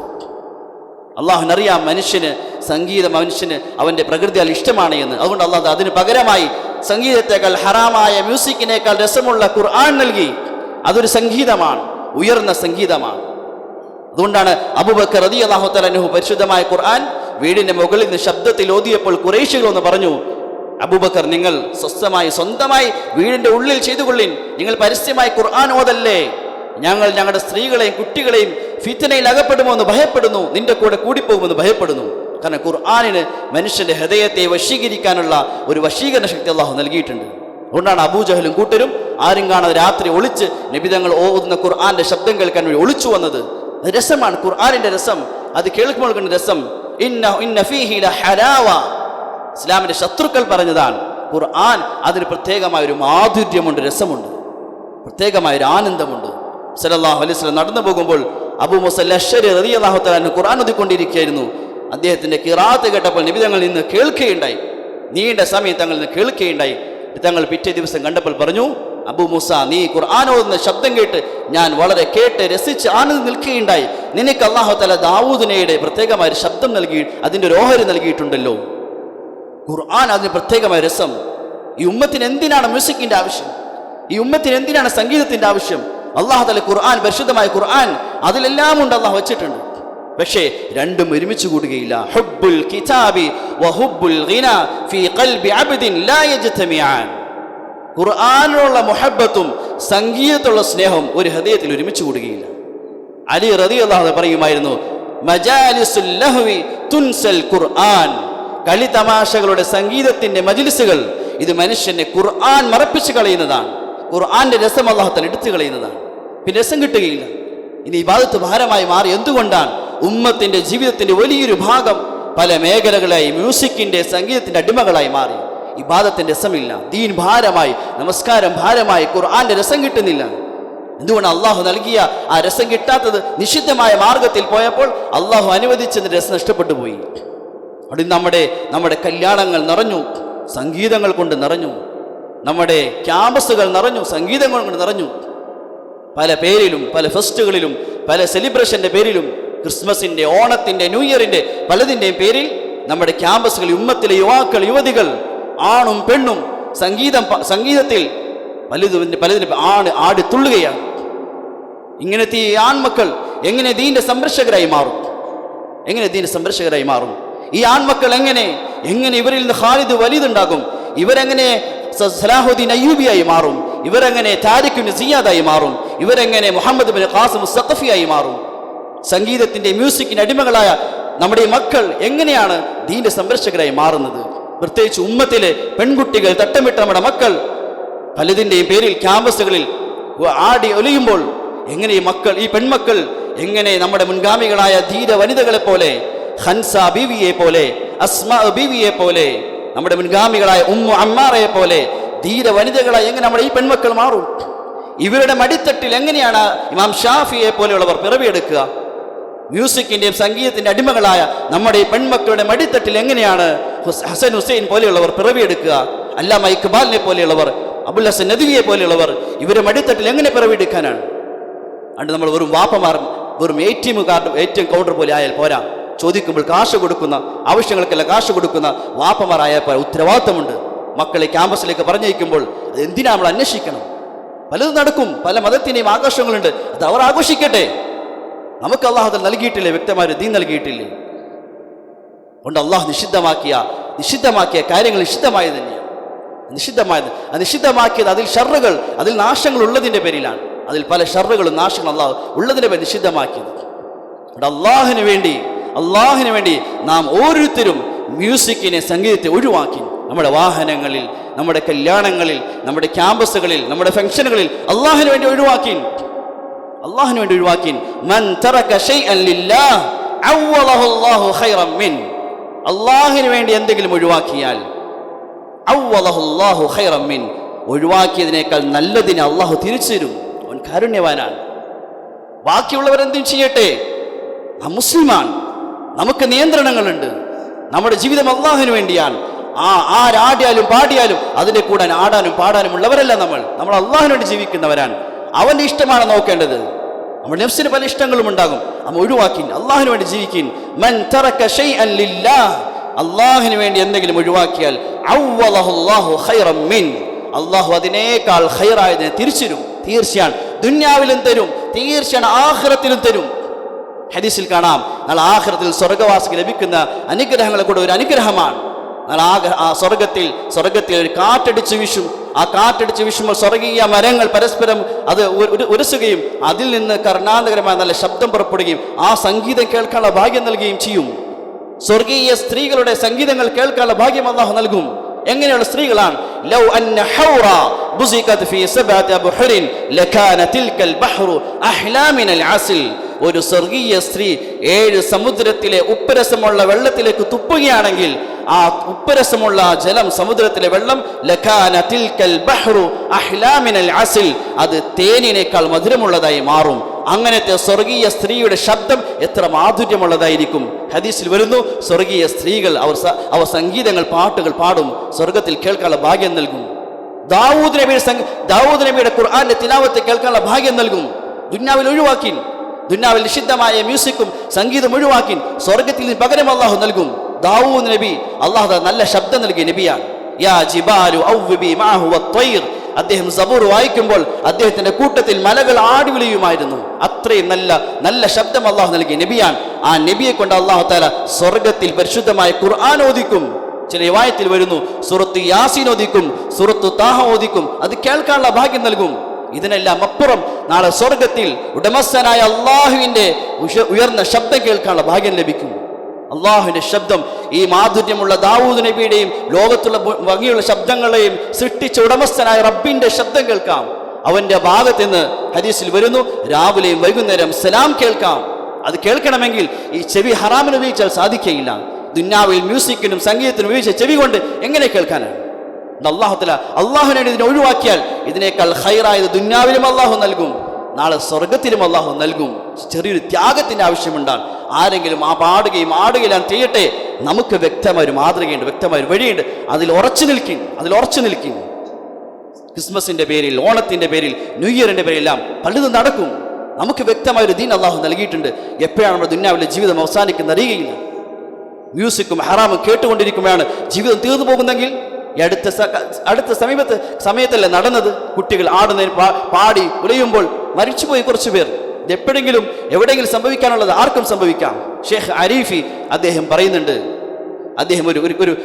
അള്ളാഹുവിനറിയാം മനുഷ്യന് സംഗീതം, മനുഷ്യന് അവൻ്റെ പ്രകൃതിയാൽ ഇഷ്ടമാണ് എന്ന്. അതുകൊണ്ട് അള്ളാഹു അതിന് പകരമായി സംഗീതത്തെക്കാൾ ഹറാമായ മ്യൂസിക്കിനേക്കാൾ രസമുള്ള ഖുർആൻ നൽകി. അതൊരു സംഗീതമാണ്, ഉയർന്ന സംഗീതമാണ്. അതുകൊണ്ടാണ് അബൂബക്കർ റളിയല്ലാഹു തആല അൻഹു പരിശുദ്ധമായ ഖുർആൻ വീടിൻ്റെ മുകളിൽ നിന്ന് ശബ്ദത്തിൽ ഓതിയപ്പോൾ ഖുറൈശികൾ ഒന്ന് പറഞ്ഞു, അബൂബക്കർ, നിങ്ങൾ സ്വന്തമായി വീടിൻ്റെ ഉള്ളിൽ ചെയ്തുകൊള്ളിൻ, നിങ്ങൾ പരസ്യമായി ഖുർആൻ ഓതല്ലേ. ഞങ്ങൾ ഞങ്ങളുടെ സ്ത്രീകളെയും കുട്ടികളെയും ഫിത്നയിൽ അകപ്പെടുമോ എന്ന് ഭയപ്പെടുന്നു, നിന്റെ കൂടെ കൂടിപ്പോകുമെന്ന് ഭയപ്പെടുന്നു. കാരണം ഖുർആനിന് മനുഷ്യന്റെ ഹൃദയത്തെ വശീകരിക്കാനുള്ള ഒരു വശീകരണ ശക്തി അള്ളാഹു നൽകിയിട്ടുണ്ട്. അതുകൊണ്ടാണ് അബൂജഹലും കൂട്ടരും ആരും കാണാതെ രാത്രി ഒളിച്ച് നബിതങ്ങൾ ഓതുന്ന ഖുർആന്റെ ശബ്ദം കേൾക്കാൻ വേണ്ടി ഒളിച്ചു വന്നത്. അത് രസമാണ്, ഖുർആനിന്റെ രസം. അത് കേൾക്കുമ്പോൾ കണ്ട രസം. ഇന്ന ഫീഹി ലഹലാവ. ഇസ്ലാമിന്റെ ശത്രുക്കൾ പറഞ്ഞതാണ് ഖുർആൻ. അതിന് പ്രത്യേകമായ ഒരു മാധുര്യമുണ്ട്, രസമുണ്ട്, പ്രത്യേകമായ ഒരു ആനന്ദമുണ്ട്. സല്ലല്ലാഹു അലൈഹി വസല്ലം നടന്നു പോകുമ്പോൾ അബൂ മൂസ അശ്അരി റളിയല്ലാഹു തആല അൻഹു ഖുർആൻ ഓതിക്കൊണ്ടിരിക്കുകയായിരുന്നു. അദ്ദേഹത്തിന്റെ ഖിറാഅത്ത് കേട്ടപ്പോൾ നബി തങ്ങൾ നിന്ന് കേൾക്കുകയുണ്ടായി. നീണ്ട സമയം തങ്ങൾ നിന്ന് കേൾക്കുകയുണ്ടായി. തങ്ങൾ പിറ്റേ ദിവസം കണ്ടപ്പോൾ പറഞ്ഞു, അബൂ മൂസ, നീ ഖുർആൻ ഓതുന്ന ശബ്ദം കേട്ട് ഞാൻ വളരെ കേട്ട് രസിച്ച് ആനന്ദം നിൽക്കുകയുണ്ടായി. നിനക്ക് അല്ലാഹു തആല ദാവൂദിനയുടെ പ്രത്യേകമായ ഒരു ശബ്ദം നൽകി, അതിൻ്റെ ഒരു ഓഹരി നൽകിയിട്ടുണ്ടല്ലോ. ഖുർആൻ അതിന് പ്രത്യേകമായ രസം. ഈ ഉമ്മത്തിന് എന്തിനാണ് മ്യൂസിക്കിന്റെ ആവശ്യം? ഈ ഉമ്മത്തിന് എന്തിനാണ് സംഗീതത്തിന്റെ ആവശ്യം? അല്ലാഹു തആല ഖുർആൻ, പരിശുദ്ധമായ ഖുർആൻ, അതിലെല്ലാം ഉണ്ട്, അല്ലാഹു വെച്ചിട്ടുണ്ട്. പക്ഷേ രണ്ടും ഒരുമിച്ച് കൂടുകയില്ല. ഹുബ്ബുൽ കിതാബി വഹുബ്ബുൽ ഗിനാ ഫീ ഖൽബി അബ്ദിൻ ലാ യജ്തമിആൻ. ഖുർആനിലുള്ള മുഹബ്ബത്തും സംഗീതത്തിലുള്ള സ്നേഹവും ഒരു ഹൃദയത്തിൽ ഒരുമിച്ച് കൂടുകയില്ല. അലി റളിയല്ലാഹു അൻഹു പറയുമായിരുന്നു, മജാലിസുൽ ലഹ്വി തുൻസൽ ഖുർആൻ. കളി തമാശകളുടെ സംഗീതത്തിന്റെ മജ്ലിസുകൾ, ഇത് മനുഷ്യനെ ഖുർആൻ മറപ്പിച്ച് കളയുന്നതാണ്. ഖുർആന്റെ രസം അല്ലാഹു തആല എടുത്തു കളയുന്നതാണ്. പിന്നെ രസം കിട്ടുകയില്ല. ഇനി ഇബാദത്ത് ഭാരമായി മാറി. എന്തുകൊണ്ടാണ്? ഉമ്മത്തിന്റെ ജീവിതത്തിന്റെ വലിയൊരു ഭാഗം പല മേഖലകളായി മ്യൂസിക്കിന്റെ, സംഗീതത്തിന്റെ അടിമകളായി മാറി. ഇബാദത്തിന്റെ രസമില്ല, ദീൻ ഭാരമായി, നമസ്കാരം ഭാരമായി, ഖുർആന്റെ രസം കിട്ടുന്നില്ല. എന്തുകൊണ്ട്? അള്ളാഹു നൽകിയ ആ രസം കിട്ടാത്തത് നിഷിദ്ധമായ മാർഗത്തിൽ പോയപ്പോൾ അള്ളാഹു അനുവദിച്ചതിന്റെ രസം നഷ്ടപ്പെട്ടു പോയി. അവിടെ നമ്മുടെ കല്യാണങ്ങൾ നിറഞ്ഞു, സംഗീതങ്ങൾ കൊണ്ട് നിറഞ്ഞു. നമ്മുടെ ക്യാമ്പസുകൾ നിറഞ്ഞു, സംഗീതങ്ങൾ കൊണ്ട് നിറഞ്ഞു. പല പേരിലും, പല ഫെസ്റ്റുകളിലും, പല സെലിബ്രേഷന്റെ പേരിലും, ക്രിസ്മസിന്റെ, ഓണത്തിന്റെ, ന്യൂ ഇയറിന്റെ, പലതിൻ്റെയും പേരിൽ നമ്മുടെ ക്യാമ്പസുകളിൽ ഉമ്മത്തിലെ യുവാക്കൾ, യുവതികൾ, ആണും പെണ്ണും സംഗീതത്തിൽ പലതിന് ആടി തുള്ളുകയാണ്. ഇങ്ങനത്തെ ഈ ആൺമക്കൾ എങ്ങനെ ദീന്റെ സംരക്ഷകരായി മാറും? എങ്ങനെ ദീന്റെ സംരക്ഷകരായി മാറും? ഈ ആൺമക്കൾ എങ്ങനെ ഇവരിൽ നിന്ന് ഖാലിദ് വലീദ് ഉണ്ടാകും? ഇവരെങ്ങനെ സലാഹുദ്ദീൻ അയ്യൂബിയായി മാറും? ഇവരെങ്ങനെ താരിഖ് ഇബ്നു സിയാദായി മാറും? ഇവരെങ്ങനെ മുഹമ്മദ് ബിൻ ഖാസിം സഖഫിയായി മാറും? സംഗീതത്തിന്റെ, മ്യൂസിക്കിന്റെ അടിമകളായ നമ്മുടെ ഈ മക്കൾ എങ്ങനെയാണ് ദീന്റെ സംരക്ഷകരായി മാറുന്നത്? പ്രത്യേകിച്ച് ഉമ്മത്തിലെ പെൺകുട്ടികൾ, തട്ടമിട്ട നമ്മുടെ മക്കൾ പലതിൻ്റെയും പേരിൽ ക്യാമ്പസുകളിൽ ആടി ഒലിയുമ്പോൾ എങ്ങനെ ഈ പെൺമക്കൾ എങ്ങനെ നമ്മുടെ മുൻഗാമികളായ ധീര വനിതകളെ പോലെ, ഹൻസ ബീവിയെ പോലെ, അസ്മാ ബീവിയെ പോലെ, നമ്മുടെ മുൻഗാമികളായ ഉമ്മു അമ്മാറയെ പോലെ ധീര വനിതകളായി എങ്ങനെ നമ്മുടെ ഈ പെൺമക്കൾ മാറും? ഇവരുടെ മടിത്തട്ടിൽ എങ്ങനെയാണ് ഇമാം ഷാഫിയെ പോലെയുള്ളവർ പിറവിയെടുക്കുക? മ്യൂസിക്കിന്റെയും സംഗീതത്തിന്റെ അടിമകളായ നമ്മുടെ ഈ പെൺമക്കളുടെ മടിത്തട്ടിൽ എങ്ങനെയാണ് ഹസൻ ഹുസൈൻ പോലെയുള്ളവർ പിറവിയെടുക്കുക? അല്ലാമ ഇക്ബാലിനെ പോലെയുള്ളവർ, അബുൽ ഹസൻ നദ്വിയെ പോലെയുള്ളവർ ഇവരുടെ മടിത്തട്ടിൽ എങ്ങനെ പിറവിയെടുക്കാനാണ്? അതുകൊണ്ട് നമ്മൾ വെറും വാപ്പമാർ, വെറും ATM കൗണ്ടർ പോലെ ആയാൽ പോരാ. ചോദിക്കുമ്പോൾ കാശ് കൊടുക്കുന്ന, ആവശ്യങ്ങൾക്കെല്ലാം കാശ് കൊടുക്കുന്ന വാപ്പമാരായാൽ പോരാ. ഉത്തരവാദിത്തമുണ്ട്. മക്കളെ ക്യാമ്പസിലേക്ക് പറഞ്ഞയക്കുമ്പോൾ അത് എന്തിനാ നമ്മൾ അന്വേഷിക്കണം? പലതും നടക്കും, പല മതത്തിൻ്റെയും ആഘോഷങ്ങളുണ്ട്, അത് അവർ ആഘോഷിക്കട്ടെ. നമുക്ക് അള്ളാഹു നൽകിയിട്ടില്ലേ? വ്യക്തമായ ദീൻ നൽകിയിട്ടില്ലേ? അതുകൊണ്ട് അള്ളാഹു നിഷിദ്ധമാക്കിയ കാര്യങ്ങൾ നിഷിദ്ധമായത് തന്നെയാണ്. നിഷിദ്ധമാക്കിയത് അതിൽ ഷർറുകൾ, അതിൽ നാശങ്ങൾ ഉള്ളതിൻ്റെ പേരിലാണ്. അതിൽ പല ഷർറുകളും നാശങ്ങളും അള്ളാഹു ഉള്ളതിൻ്റെ പേരിൽ നിഷിദ്ധമാക്കിയത്. അള്ളാഹിന് വേണ്ടി നാം ഓരോരുത്തരും മ്യൂസിക്കിനെ, സംഗീതത്തെ ഒഴിവാക്കി നമ്മുടെ വാഹനങ്ങളിൽ, നമ്മുടെ കല്യാണങ്ങളിൽ, നമ്മുടെ ക്യാമ്പസുകളിൽ, നമ്മുടെ ഫംഗ്ഷനുകളിൽ അള്ളാഹിന് വേണ്ടി ഒഴിവാക്കി. മൻ തറക ശൈഅൻ ലില്ലാഹ് അവ്വലഹു അല്ലാഹു ഖൈറൻ മിൻ. അള്ളാഹിന് വേണ്ടി എന്തെങ്കിലും ഒഴിവാക്കിയാൽ അവ്വലഹു അല്ലാഹു ഖൈറൻ മിൻ, ഒഴിവാക്കിയതിനേക്കാൾ നല്ലതിനെ അള്ളാഹു തിരിച്ചു തരും. അവൻ കാരുണ്യവാനാണ്. ബാക്കിയുള്ളവരെന്തും ചെയ്യട്ടെ, നാം മുസ്ലിമാണ്, നമുക്ക് നിയന്ത്രണങ്ങളുണ്ട്. നമ്മുടെ ജീവിതം അള്ളാഹുവിന് വേണ്ടിയാണ്. ആരാടിയാലും പാടിയാലും അതിൻ്റെ കൂടെ ആടാനും പാടാനും ഉള്ളവരല്ല നമ്മൾ അള്ളാഹുവിന് വേണ്ടി ജീവിക്കുന്നവരാണ്. അവൻ്റെ ഇഷ്ടമാണ് നോക്കേണ്ടത്. നമ്മുടെ നഫ്സിന് പല ഇഷ്ടങ്ങളും ഉണ്ടാകും, നമ്മൾ ഒഴിവാക്കി അള്ളാഹുവിന് വേണ്ടി ജീവിക്കും. മൻ തറക ശൈഅൻ ലില്ലാഹ്, അള്ളാഹുവിന് വേണ്ടി എന്തെങ്കിലും ഒഴിവാക്കിയാൽ അവ്വലഹു അല്ലാഹു ഖൈറൻ മിൻ, അള്ളാഹു അതിനേക്കാൾ ഖൈറായതിനെ തിരിച്ചുതരും. തീർച്ചയാണ് ദുനിയാവിലും തരും, തീർച്ചയാണ് ആഖിറത്തിലും തരും. ഹദീസിൽ കാണാം, നാളെ ആഖിറത്തിൽ സ്വർഗ്ഗവാസിക്ക് ലഭിക്കുന്ന അനുഗ്രഹങ്ങളെ കൂടെ ഒരു അനുഗ്രഹമാണ്. ആ സ്വർഗത്തിൽ ഒരു കാറ്റടിച്ചു വീശും. ആ ആ കാറ്റടിച്ച് വീശുമ്പോൾ സ്വർഗീയ മരങ്ങൾ പരസ്പരം അത് ഉരസുകയും അതിൽ നിന്ന് കർണാടകരമായ നല്ല ശബ്ദം പുറപ്പെടുകയും ആ സംഗീതം കേൾക്കാനുള്ള ഭാഗ്യം നൽകുകയും ചെയ്യും. സ്വർഗീയ സ്ത്രീകളുടെ സംഗീതങ്ങൾ കേൾക്കാനുള്ള ഭാഗ്യം അല്ലാഹു നൽകും. എങ്ങനെയുള്ള സ്ത്രീകളാണ്? ലൗ അന്ന ഹൗറ ബുസിഖത് ഫീ സബഅതി അബ്ഹുറിൻ ലകാന തിൽകൽ ബഹ്റു അഹ്ലാ മിനൽ അസ്ൽ. ഒരു സ്വർഗീയ സ്ത്രീ 7 സമുദ്രത്തിലെ ഉപ്പരസമുള്ള വെള്ളത്തിലേക്ക് തുപ്പുകയാണെങ്കിൽ ആ ഉപ്പരസമുള്ള ജലം, സമുദ്രത്തിലെ വെള്ളം, ലകാന തിൽകൽ ബഹ്റു അഹ്ലാ മിനൽ അസ്ൽ, അത് തേനിനേക്കാൾ മധുരമുള്ളതായി മാറും. അങ്ങനത്തെ സ്വർഗീയ സ്ത്രീയുടെ ശബ്ദം എത്ര മാധുര്യമുള്ളതായിരിക്കും. ഹദീസിൽ വരുന്നു, സ്വർഗീയ സ്ത്രീകൾ അവർ സംഗീതങ്ങൾ, പാട്ടുകൾ പാടും, സ്വർഗത്തിൽ കേൾക്കാനുള്ള ഭാഗ്യം നൽകും. ദാവൂദ് നബിയുടെ ഖുർആന്റെ തിലാവത്ത് കേൾക്കാനുള്ള ഭാഗ്യം നൽകും. ദുന്യാവിൽ നിഷിദ്ധമായ മ്യൂസിക്കും സംഗീതം ഒഴിവാക്കി സ്വർഗത്തിൽ നിന്ന് പകരം അല്ലാഹു നൽകും. ദാവൂദ് നബി അല്ലാഹു നല്ല ശബ്ദം നൽകിയ നബിയാണ്. യാ ജിബാലു ഔവ്ബി മഅഹു വത്വയ്ർ. അദ്ദേഹം സബൂർ വായിക്കുമ്പോൾ അദ്ദേഹത്തിന്റെ കൂട്ടത്തിൽ മലകൾ ആടി വിളിയുമായിരുന്നു. അത്രയും നല്ല ശബ്ദം അല്ലാഹു നൽകിയ നബിയാണ്. ആ നബിയെ കൊണ്ട് അല്ലാഹു തആല സ്വർഗത്തിൽ പരിശുദ്ധമായ ഖുർആൻ ഓദിക്കും. ചില റിവായത്തിൽ വരുന്നു, സൂറത്ത് യാസീൻ ഓദിക്കും, സൂറത്ത് താഹ ഓദിക്കും. അത് കേൾക്കാനുള്ള ഭാഗ്യം നൽകും. ഇതിനെല്ലാം അപ്പുറം നാളെ സ്വർഗത്തിൽ ഉടമസ്ഥനായ അള്ളാഹുവിന്റെ ഉയർന്ന ശബ്ദം കേൾക്കാനുള്ള ഭാഗ്യം ലഭിക്കും. അള്ളാഹുവിന്റെ ശബ്ദം, ഈ മാധുര്യമുള്ള ദാവൂദ് നബിയുടെയും ലോകത്തുള്ള ഭംഗിയുള്ള ശബ്ദങ്ങളെയും സൃഷ്ടിച്ച ഉടമസ്ഥനായ റബ്ബിന്റെ ശബ്ദം കേൾക്കാം. അവന്റെ ഭാഗത്ത് നിന്ന് ഹദീസിൽ വരുന്നു, രാവിലെയും വൈകുന്നേരം സലാം കേൾക്കാം. അത് കേൾക്കണമെങ്കിൽ ഈ ചെവി ഹറാമിന് ഉപയോഗിച്ചാൽ സാധിക്കുകയില്ല. ദുന്യാവിൽ മ്യൂസിക്കിനും സംഗീതത്തിനും ഉപയോഗിച്ച ചെവി കൊണ്ട് എങ്ങനെ കേൾക്കാനാണ്? അള്ളാഹുവിനെ ഇതിനെ ഒഴിവാക്കിയാൽ ഇതിനേക്കാൾ ഖൈറായത് ദുന്യാവിലും അള്ളാഹു നൽകും, നാളെ സ്വർഗത്തിലും അള്ളാഹു നൽകും. ചെറിയൊരു ത്യാഗത്തിന്റെ ആവശ്യമുണ്ടാകും. ആരെങ്കിലും ആ പാടുകയും ആടുകയും ചെയ്യട്ടെ, നമുക്ക് വ്യക്തമായ ഒരു മാതൃകയുണ്ട്, വ്യക്തമായ ഒരു വഴിയുണ്ട്. അതിൽ ഉറച്ചു നിൽക്കും. ക്രിസ്മസിന്റെ പേരിൽ, ഓണത്തിന്റെ പേരിൽ, ന്യൂ ഇയറിന്റെ പേരിലെല്ലാം പലതും നടക്കും. നമുക്ക് വ്യക്തമായ ഒരു ദീൻ അള്ളാഹു നൽകിയിട്ടുണ്ട്. എപ്പോഴാണ് നമ്മുടെ ദുന്യാവിലെ ജീവിതം അവസാനിക്കുന്ന അറിയുകയില്ല. മ്യൂസിക്കും ഹറാമും കേട്ടുകൊണ്ടിരിക്കുമ്പോഴാണ് ജീവിതം തീർന്നു പോകുന്നെങ്കിൽ അടുത്ത സമയത്തല്ലേ നടന്നത്? കുട്ടികൾ ആടുന്നതിന് പാടി ഉലയുമ്പോൾ മരിച്ചുപോയി കുറച്ചു പേർ. ഇത് എവിടെയെങ്കിലും സംഭവിക്കാനുള്ളത് ആർക്കും സംഭവിക്കാം. ഷെയ്ഖ് അരീഫി അദ്ദേഹം പറയുന്നുണ്ട്, അദ്ദേഹം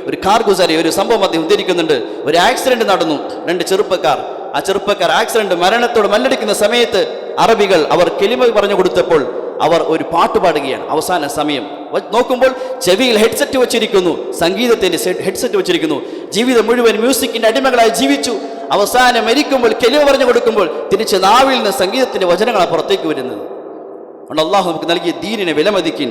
ഒരു കാർ ഗുസാരി ഒരു സംഭവം അദ്ദേഹം ഉദ്ധരിക്കുന്നുണ്ട്. ഒരു ആക്സിഡന്റ് നടന്നു. 2 ചെറുപ്പക്കാർ, ആ ചെറുപ്പക്കാർ ആക്സിഡന്റ് മരണത്തോട് മല്ലടിക്കുന്ന സമയത്ത് അറബികൾ അവർ കെലിമ പറഞ്ഞു കൊടുത്തപ്പോൾ അവർ ഒരു പാട്ട് പാടുകയാണ്. അവസാന സമയം നോക്കുമ്പോൾ ചെവിയിൽ ഹെഡ്സെറ്റ് വെച്ചിരിക്കുന്നു, സംഗീതത്തിന്റെ ഹെഡ്സെറ്റ് വെച്ചിരിക്കുന്നു. ജീവിതം മുഴുവൻ മ്യൂസിക്കിന്റെ അടിമകളായി ജീവിച്ചു. അവസാനം മരിക്കുമ്പോൾ കെലിമ പറഞ്ഞു കൊടുക്കുമ്പോൾ തിരിച്ച് നാവിൽ നിന്ന് സംഗീതത്തിന്റെ വചനങ്ങളാണ് പുറത്തേക്ക് വരുന്നത്. അതുകൊണ്ട് അള്ളാഹു നമുക്ക് നൽകിയ ദീനിനെ വിലമതിക്കിൻ.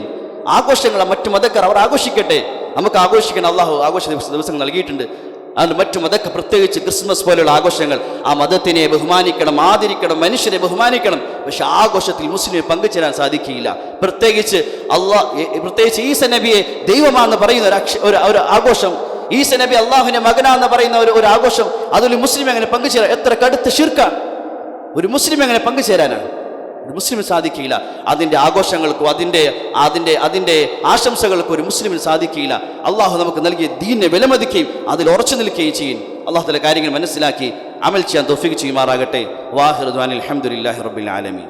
ആഘോഷങ്ങളെ മറ്റു മതക്കാർ അവർ ആഘോഷിക്കട്ടെ, നമുക്ക് ആഘോഷിക്കാൻ അള്ളാഹു ആഘോഷ ദിവസങ്ങൾ നൽകിയിട്ടുണ്ട്. അതുകൊണ്ട് മറ്റു മതക്കാർ, പ്രത്യേകിച്ച് ക്രിസ്മസ് പോലെയുള്ള ആഘോഷങ്ങൾ, ആ മതത്തിനെ ബഹുമാനിക്കണം, ആദരിക്കണം, മനുഷ്യരെ ബഹുമാനിക്കണം. പക്ഷെ ആഘോഷത്തിൽ മുസ്ലിമിന് പങ്കുചേരാൻ സാധിക്കുകയില്ല. പ്രത്യേകിച്ച് ഈസ നബിയെ ദൈവമാണെന്ന് പറയുന്ന ഒരു ആഘോഷം, ഈസ നബി അള്ളാഹുവിന്റെ മകനാണെന്ന് പറയുന്ന ഒരു ആഘോഷം, അതിൽ മുസ്ലിം എങ്ങനെ പങ്കുചേരാൻ? എത്ര കടുത്ത ശിർക്കാണ്! ഒരു മുസ്ലിം എങ്ങനെ പങ്കുചേരാനാണ്? ഒരു മുസ്ലിമിന് സാധിക്കില്ല. അതിൻ്റെ ആഘോഷങ്ങൾക്കും അതിൻ്റെ ആശംസകൾക്കും ഒരു മുസ്ലിമിന് സാധിക്കില്ല. അള്ളാഹു നമുക്ക് നൽകിയ ദീനിനെ വിലമതിക്കുകയും അതിൽ ഉറച്ചു നിൽക്കുകയും ചെയ്യും. അള്ളാഹു തആല കാര്യങ്ങൾ മനസ്സിലാക്കി അമൽ ചെയ്യാൻ തൗഫീഖ് ചെയ്യുമാറാകട്ടെ. വാഹിറു ദുആനിൽ ഹംദുലില്ലാഹി റബ്ബിൽ ആലമീൻ.